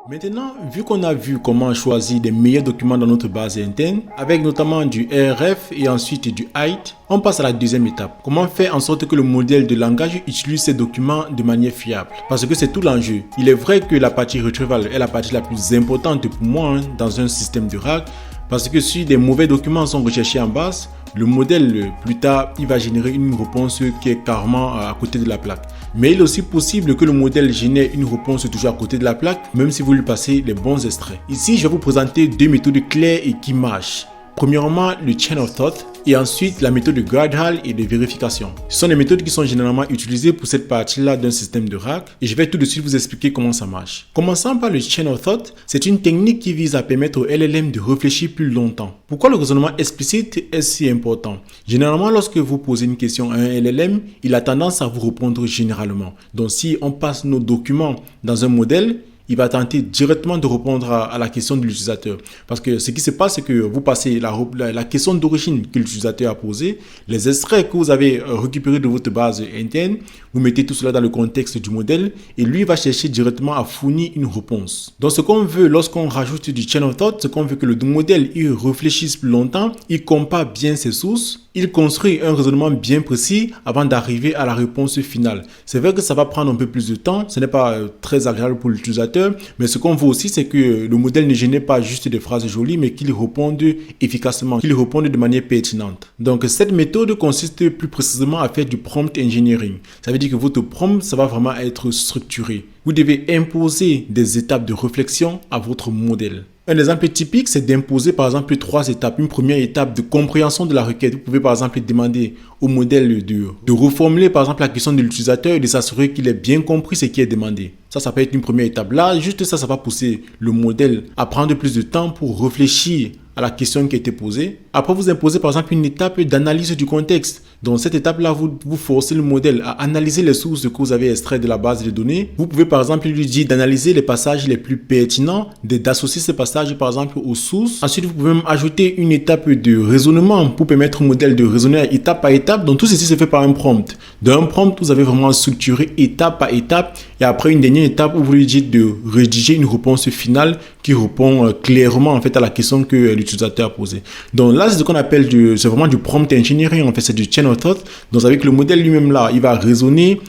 Maintenant, vu qu'on a vu comment choisir les meilleurs documents dans notre base interne, avec notamment du RF et ensuite du height, on passe à la deuxième étape. Comment faire en sorte que le modèle de langage utilise ces documents de manière fiable? Parce que c'est tout l'enjeu. Il est vrai que la partie retrieval est la partie la plus importante pour moi dans un système de RAG, parce que si des mauvais documents sont recherchés en base, le modèle, plus tard, il va générer une réponse qui est carrément à côté de la plaque. Mais il est aussi possible que le modèle génère une réponse toujours à côté de la plaque, même si vous lui passez les bons extraits. Ici, je vais vous présenter deux méthodes claires et qui marchent. Premièrement, le chain of thought et ensuite la méthode de gradle et de vérification. Ce sont des méthodes qui sont généralement utilisées pour cette partie-là d'un système de RAG et je vais tout de suite vous expliquer comment ça marche. Commençons par le chain of thought, c'est une technique qui vise à permettre au LLM de réfléchir plus longtemps. Pourquoi le raisonnement explicite est si important? Généralement, lorsque vous posez une question à un LLM, il a tendance à vous répondre généralement. Donc si on passe nos documents dans un modèle, il va tenter directement de répondre à la question de l'utilisateur. Parce que ce qui se passe, c'est que vous passez la question d'origine que l'utilisateur a posée, les extraits que vous avez récupérés de votre base interne, vous mettez tout cela dans le contexte du modèle et lui va chercher directement à fournir une réponse. Donc ce qu'on veut lorsqu'on rajoute du chain of thought, c'est qu'on veut que le modèle il réfléchisse plus longtemps, il compare bien ses sources, il construit un raisonnement bien précis avant d'arriver à la réponse finale. C'est vrai que ça va prendre un peu plus de temps, ce n'est pas très agréable pour l'utilisateur, mais ce qu'on veut aussi, c'est que le modèle ne génère pas juste des phrases jolies, mais qu'il réponde efficacement, qu'il réponde de manière pertinente. Donc cette méthode consiste plus précisément à faire du prompt engineering. Ça veut dire que votre prompt, ça va vraiment être structuré. Vous devez imposer des étapes de réflexion à votre modèle. Un exemple typique, c'est d'imposer par exemple 3 étapes. Une première étape de compréhension de la requête. Vous pouvez par exemple demander au modèle de reformuler par exemple la question de l'utilisateur et de s'assurer qu'il ait bien compris ce qui est demandé. Ça peut être une première étape. Là, juste ça va pousser le modèle à prendre plus de temps pour réfléchir à la question qui a été posée. Après, vous imposez par exemple une étape d'analyse du contexte. Dans cette étape-là, vous forcez le modèle à analyser les sources que vous avez extraites de la base de données. Vous pouvez par exemple lui dire d'analyser les passages les plus pertinents, d'associer ces passages par exemple aux sources. Ensuite, vous pouvez même ajouter une étape de raisonnement pour permettre au modèle de raisonner étape par étape. Donc tout ceci se fait par un prompt. Dans un prompt, vous avez vraiment structuré étape par étape et après une dernière étape où vous lui dites de rédiger une réponse finale qui répond clairement en fait à la question que l'utilisateur a posée. Donc là, c'est ce qu'on appelle c'est vraiment du prompt engineering, en fait, c'est du chain of thought. Donc avec le modèle lui-même là, il va raisonner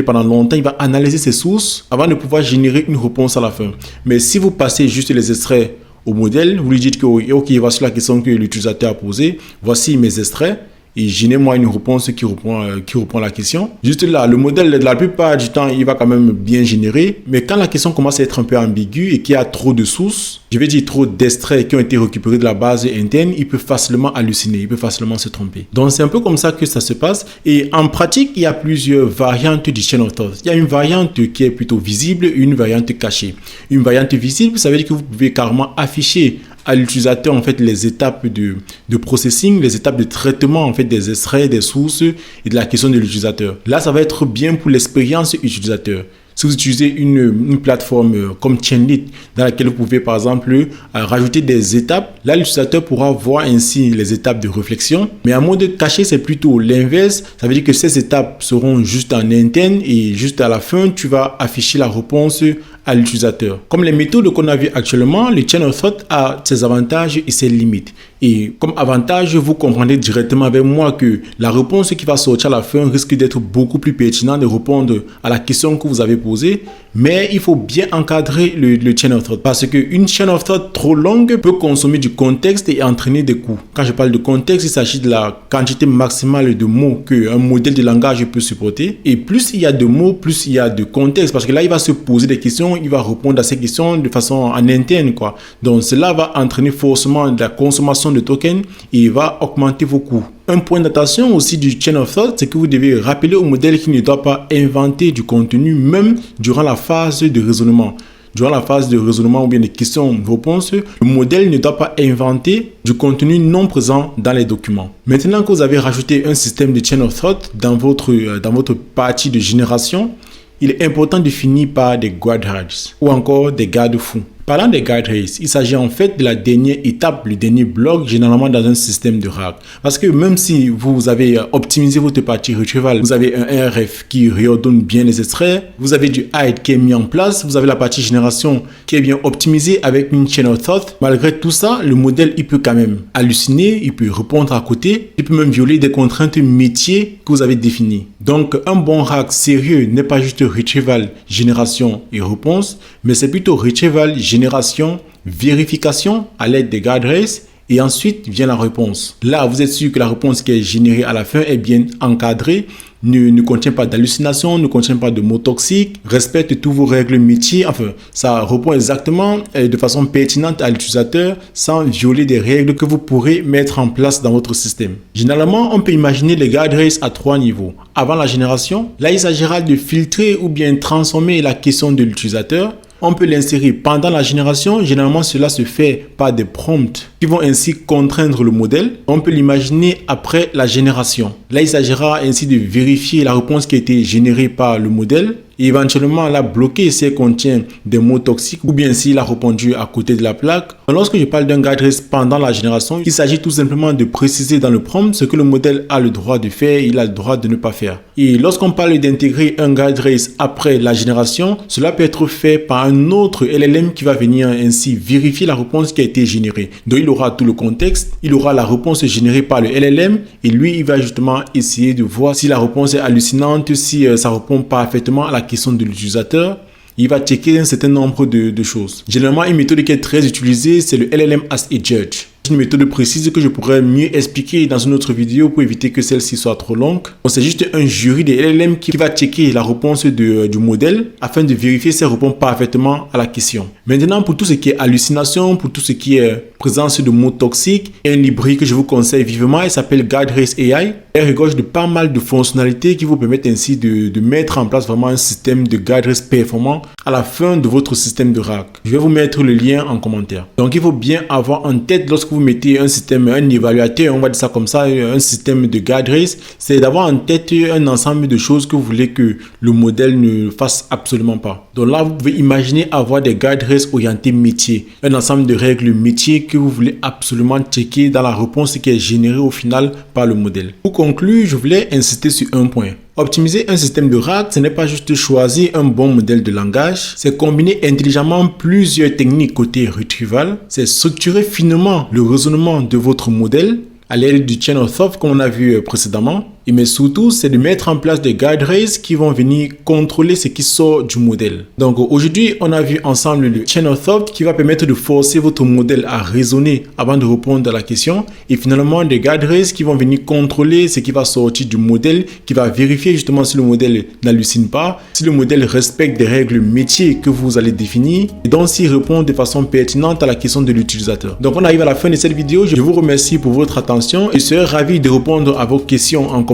pendant longtemps, il va analyser ses sources avant de pouvoir générer une réponse à la fin. Mais si vous passez juste les extraits au modèle, vous lui dites que ok, voici la question que l'utilisateur a posée, voici mes extraits. Et génère-moi une réponse qui reprend la question. Juste là, le modèle, la plupart du temps, il va quand même bien générer. Mais quand la question commence à être un peu ambiguë et qu'il y a trop de sources, je vais dire trop d'extraits qui ont été récupérés de la base interne, il peut facilement halluciner, il peut facilement se tromper. Donc, c'est un peu comme ça que ça se passe. Et en pratique, il y a plusieurs variantes du chain of thought. Il y a une variante qui est plutôt visible et une variante cachée. Une variante visible, ça veut dire que vous pouvez carrément afficher à l'utilisateur en fait les étapes de processing, les étapes de traitement en fait des extraits, des sources et de la question de l'utilisateur. Là, ça va être bien pour l'expérience utilisateur. Si vous utilisez une plateforme comme Chainlit dans laquelle vous pouvez par exemple rajouter des étapes, là l'utilisateur pourra voir ainsi les étapes de réflexion. Mais en mode caché, c'est plutôt l'inverse. Ça veut dire que ces étapes seront juste en interne et juste à la fin, tu vas afficher la réponse à l'utilisateur. Comme les méthodes qu'on a vues actuellement, le chain of thought a ses avantages et ses limites. Et comme avantage, vous comprendrez directement avec moi que la réponse qui va sortir à la fin risque d'être beaucoup plus pertinente de répondre à la question que vous avez posée. Mais il faut bien encadrer le chain of thought parce qu'une chain of thought trop longue peut consommer du contexte et entraîner des coûts. Quand je parle de contexte, il s'agit de la quantité maximale de mots qu'un modèle de langage peut supporter. Et plus il y a de mots, plus il y a de contexte parce que là, il va se poser des questions, il va répondre à ces questions de façon en interne, quoi. Donc, cela va entraîner forcément de la consommation de tokens et il va augmenter vos coûts. Un point d'attention aussi du chain of thought, c'est que vous devez rappeler au modèle qu'il ne doit pas inventer du contenu même durant la phase de raisonnement. Durant la phase de raisonnement ou bien de questions-réponses, le modèle ne doit pas inventer du contenu non présent dans les documents. Maintenant que vous avez rajouté un système de chain of thought dans votre partie de génération, il est important de finir par des guardrails ou encore des garde-fous. Parlant des guide rails, il s'agit en fait de la dernière étape, le dernier bloc généralement dans un système de RAG. Parce que même si vous avez optimisé votre partie retrieval, vous avez un RF qui réordonne bien les extraits, vous avez du hide qui est mis en place, vous avez la partie génération qui est bien optimisée avec une chain of thought. Malgré tout ça, le modèle il peut quand même halluciner, il peut répondre à côté, il peut même violer des contraintes métiers que vous avez définies. Donc un bon RAG sérieux n'est pas juste retrieval, génération et réponse, mais c'est plutôt retrieval, génération, vérification à l'aide des guide rails et ensuite vient la réponse. Là, vous êtes sûr que la réponse qui est générée à la fin est bien encadrée, ne contient pas d'hallucinations, ne contient pas de mots toxiques, respecte tous vos règles métiers. Enfin, ça répond exactement de façon pertinente à l'utilisateur sans violer des règles que vous pourrez mettre en place dans votre système. Généralement, on peut imaginer les guide rails à 3 niveaux. Avant la génération, là, il s'agira de filtrer ou bien transformer la question de l'utilisateur. On peut l'insérer pendant la génération. Généralement, cela se fait par des prompts qui vont ainsi contraindre le modèle. On peut l'imaginer après la génération. Là, il s'agira ainsi de vérifier la réponse qui a été générée par le modèle et éventuellement la bloquer si elle contient des mots toxiques ou bien s'il a répondu à côté de la plaque. Lorsque je parle d'un guide rail pendant la génération, il s'agit tout simplement de préciser dans le prompt ce que le modèle a le droit de faire et il a le droit de ne pas faire. Et lorsqu'on parle d'intégrer un guide rail après la génération, cela peut être fait par un autre LLM qui va venir ainsi vérifier la réponse qui a été générée. Donc il aura tout le contexte, il aura la réponse générée par le LLM et lui il va justement essayer de voir si la réponse est hallucinante, si ça répond parfaitement à la question de l'utilisateur. Il va checker un certain nombre de choses. Généralement, une méthode qui est très utilisée, c'est le LLM as a judge. C'est une méthode précise que je pourrais mieux expliquer dans une autre vidéo pour éviter que celle-ci soit trop longue. C'est juste un jury de LLM qui va checker la réponse du modèle afin de vérifier si elle répond parfaitement à la question. Maintenant, pour tout ce qui est hallucination, pour tout ce qui est présence de mots toxiques, il y a une librairie que je vous conseille vivement, elle s'appelle Guide Rails AI. Elle regorge de pas mal de fonctionnalités qui vous permettent ainsi de mettre en place vraiment un système de guide rails performant à la fin de votre système de RAG. Je vais vous mettre le lien en commentaire. Donc, il faut bien avoir en tête lorsque vous mettez un système, un évaluateur, on va dire ça comme ça, un système de guide rails, c'est d'avoir en tête un ensemble de choses que vous voulez que le modèle ne fasse absolument pas. Donc là, vous pouvez imaginer avoir des guide rails orientés métier, un ensemble de règles métiers que vous voulez absolument checker dans la réponse qui est générée au final par le modèle. Pour conclure, je voulais insister sur un point. Optimiser un système de RAG, ce n'est pas juste choisir un bon modèle de langage, c'est combiner intelligemment plusieurs techniques côté retrieval, c'est structurer finement le raisonnement de votre modèle à l'aide du chain of thought comme on a vu précédemment. Mais surtout, c'est de mettre en place des guide rails qui vont venir contrôler ce qui sort du modèle. Donc aujourd'hui, on a vu ensemble le chain of thought qui va permettre de forcer votre modèle à raisonner avant de répondre à la question. Et finalement, des guide rails qui vont venir contrôler ce qui va sortir du modèle, qui va vérifier justement si le modèle n'hallucine pas, si le modèle respecte des règles métiers que vous allez définir, et donc s'il répond de façon pertinente à la question de l'utilisateur. Donc on arrive à la fin de cette vidéo. Je vous remercie pour votre attention et serai ravi de répondre à vos questions en commentaire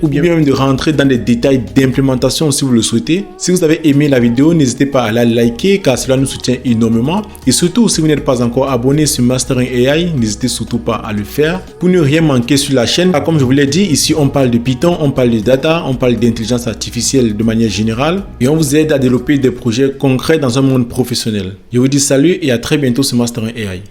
ou bien même de rentrer dans des détails d'implémentation si vous le souhaitez. Si vous avez aimé la vidéo, n'hésitez pas à la liker car cela nous soutient énormément. Et surtout, si vous n'êtes pas encore abonné sur Mastering AI, n'hésitez surtout pas à le faire pour ne rien manquer sur la chaîne. Comme je vous l'ai dit, ici on parle de Python, on parle de data, on parle d'intelligence artificielle de manière générale et on vous aide à développer des projets concrets dans un monde professionnel. Je vous dis salut et à très bientôt sur Mastering AI.